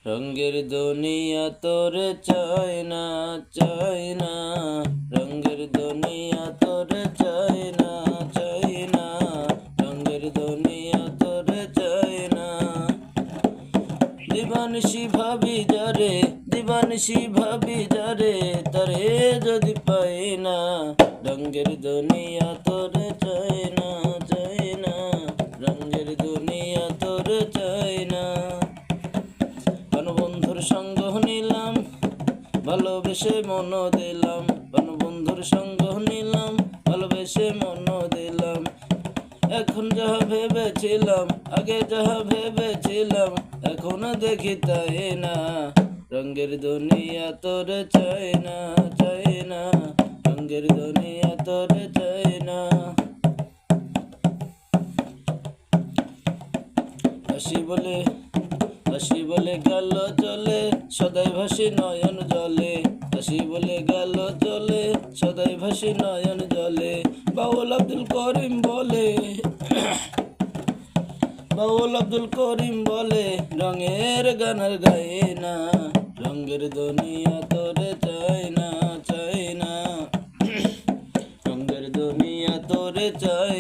রঙের দুনিয়া তোরে চাই না, চাই না। রঙের দুনিয়া তোরে চাই না, চাই না। রঙের দুনিয়া তোরে চাই না। দিবানিশি ভাবি যারে, দিবানিশি ভাবি যারে, তারে যদি পাই না। রঙের দুনিয়া তোরে চাই না, চাই না। রঙের দুনিয়া তোরে চাই না। বন্ধুর সঙ্গ নিলাম, ভালোবেসে মন দিলাম। বন্ধুর সঙ্গ নিলাম, ভালোবেসে মন দিলাম। এখন যাহা ভেবেছিলাম, আগে যাহা ভেবেছিলাম, এখন দেখি তাই না। রঙের দুনিয়া তোরে চাই না, চাই না। রঙের দুনিয়া তোরে চাই না। হাসি বলে, হাসি বলে গেল চলে, সদাই ভাসি নয়ন জলে। হাসি বলে গেল চলে, সদাই ভাসি নয়ন জলে। বাউল আব্দুল করিম বলে, বাউল আব্দুল করিম বলে, রঙের গানের গায়ে না। রঙের দুনিয়া তোরে চাই না, চাই না। রঙের দুনিয়া তোরে চাই